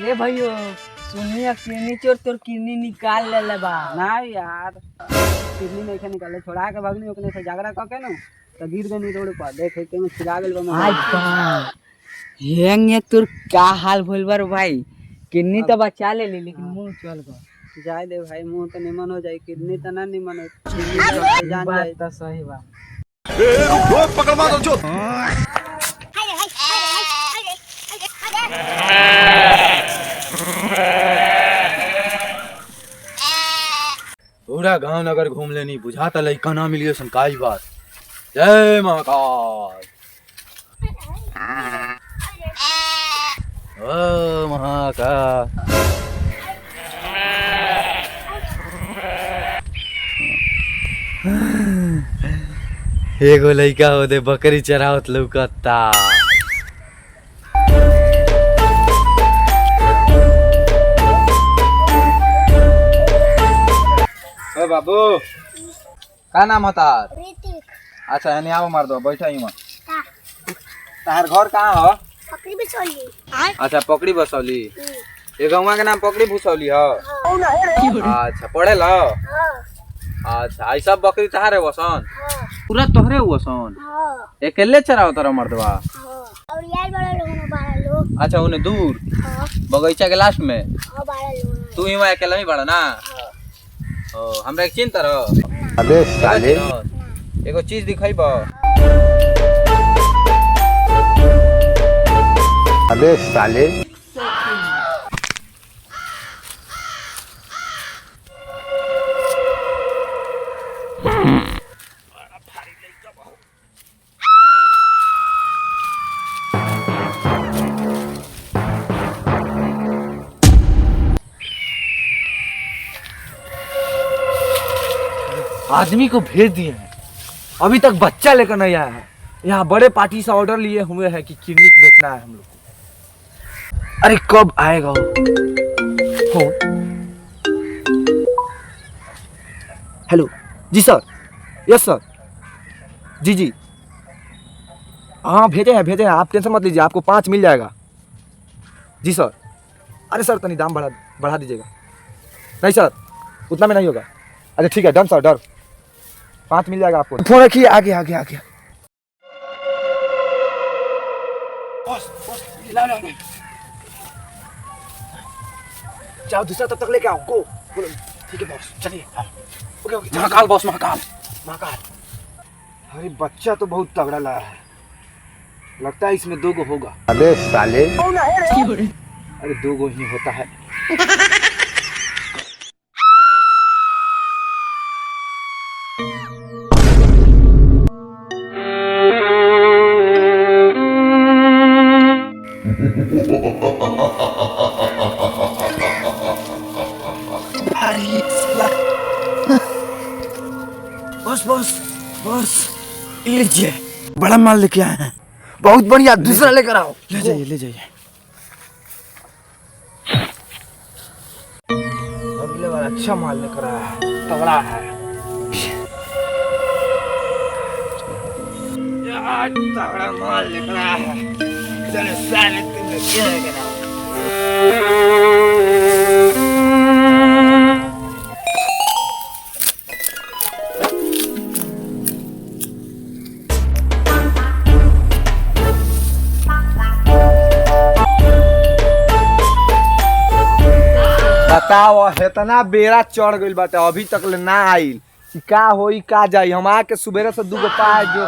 ए भाइयो सुनिए किडनी चोर तोर किडनी निकाल ले बा ना यार किडनी नहीं निकाले छोड़ा के भगनी ओकने से झगड़ा क के न तो गिर गनी रोड पर देखे के में छिड़ा गेल बा हाय बा हेंगे तोर का हाल भइल बार भाई किडनी तो बचा ले लेकिन मुंह चल गया जाए दे भाई मुंह तो निमन हो जाए किडनी तो ना निमन हो जान बात जाए तो सही बा ए रुको पकड़ मारो जो पूरा गांव नगर घूम लेनी बुझाता लइका ना मिलियो सन काई बात। जय महाकाल। ओ महाकाल। एगो लइका होदे बकरी चरावत लौकता। ओ बाबू का नाम होता? अच्छा यानी आओ मार दो बैठा ही मत। तार घर कहाँ हो? पकड़ी बिछौली। अच्छा पकड़ी बसौली। ये गौवा के नाम पकड़ी भूसौली हो। अच्छा पढ़े लो। अच्छा आई सब बकरी तहारे वसन पूरा तोहरे वसन अकेले चराओ तारा मर्दवा। और यार बड़ा लोग अच्छा उन्हें दूर बगीचा के लास्ट में बड़ा लोग तू ही वहाँ अकेला ही बड़ा ना। ओ हमरा एक चिंता रहो। अबे साले एगो चीज दिखाई बा। अबे साले आदमी को भेज दिए हैं अभी तक बच्चा लेकर नहीं आया है। यहाँ बड़े पार्टी से ऑर्डर लिए हुए हैं कि किडनी बेचना है हम लोग को। अरे कब आएगा वो? हेलो जी सर। Yes sir. जी जी हाँ भेजे हैं आप टेंशन मत लीजिए आपको 5 मिल जाएगा। जी सर। अरे सर तनी दाम बढ़ा दीजिएगा। नहीं सर उतना में नहीं होगा। अच्छा ठीक है डन सर डर 5 मिल जाएगा आपको। फोन रखिए आगे आगे आगे। जाओ दूसरा तब तक लेके आओ गो। ठीक है बॉस चलिए। Okay okay Mahakal boss Mahakal Mahakal. अरे बच्चा तो बहुत तगड़ा लगा है लगता है इसमें 2 गो होगा। अबे साले अरे 2 गो ही होता है। बस बस बस लीजिए बड़ा माल लेके आए हैं बहुत बढ़िया। दूसरा लेकर आओ। ले जाइए अगले बार अच्छा माल लेकर आया है तगड़ा है। यार तगड़ा माल लेकर आया है। चलो साले तुम क्या लेकर आओ। बताओ इतना बेड़ा चढ़ गइल बाटे अभी तक ले ना आइल कि का होई का जाई। हम आके सुबेरे से 2 गो पाए जो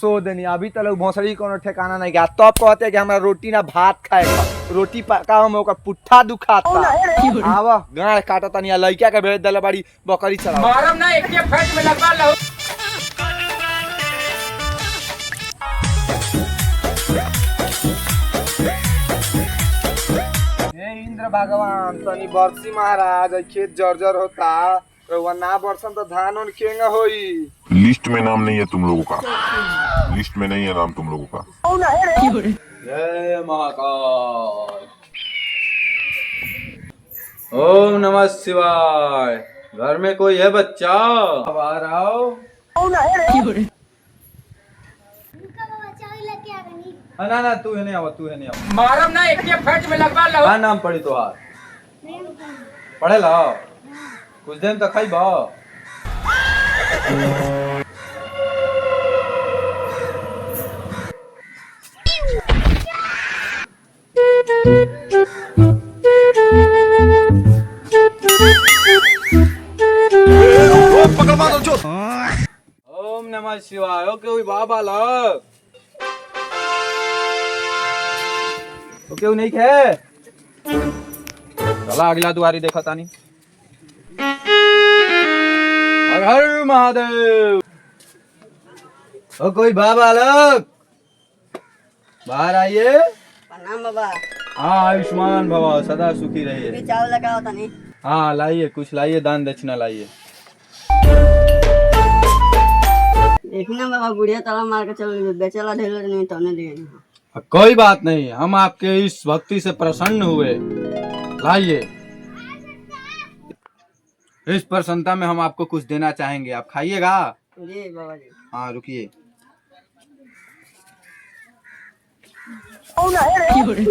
सो देनी अभी तक भोसड़ी कोनो ठिकाना नहीं गया। तब कहते कि हमरा रोटी ना भात खाएगा रोटी पका में ओकर पुट्ठा दुखाता। आवा गाड़ काटा तनी लइका के भेज देले बाड़ी बकरी चराओ। मारम ना एक फट में लगवा लो। इंद्र भगवान तनी बरसी महाराज खेत जर्जर होता रउआ ना बरसन तो धान उन केंगा होई। लिस्ट में नाम नहीं है तुम लोगों का। लिस्ट में नहीं है नाम तुम लोगों का। जय महाकाल। ओम नमः शिवाय। घर में कोई है बच्चा? अब आ रहा हो। उनका बाबा चाय लेके आ गई। ना ना तू है नहीं आवा, तू है नहीं आवा। मारम ना एक के फट में लगवा लो। का नाम पड़ी तोहार? पढ़े ला कुछ दिन तक खाई बा। पकड़ मारो जो। ओम नमः शिवाय। ओके हुई बाबा लग ओके नहीं खे चला अगला दुआरी देखा तानी। हर हर महादेव। ओ कोई बाबा लग बाहर आइए। प्रणाम बाबा। हाँ आयुष्मान भवा सदा सुखी रहिए। चावल लगा होता नहीं। हाँ लाइए कुछ लाइए, दान दक्षिणा लाइए। देखना बाबा बुढ़िया ताला मार के चल बेचला ढेलो नहीं तो नहीं दिए। कोई बात नहीं, हम आपके इस भक्ति से प्रसन्न हुए। लाइए, इस प्रसन्नता में हम आपको कुछ देना चाहेंगे, आप खाइएगा। जी बाबा जी। हाँ रुकिए।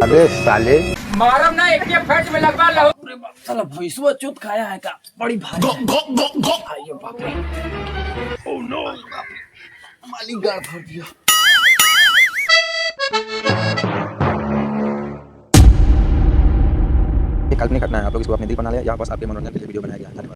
अबे साले। मारम ना एक के फट में लगवा लो। साला भैंसवा चुत खाया है का, बड़ी भारी आइए बाप रे। ओह नो मालिक गाड़ भर दिया। ये काल्पनिक घटना है, आप लोग इसको अपने दिल बना लें या बस आपके मनोरंजन के लिए वीडियो बनाया गया है।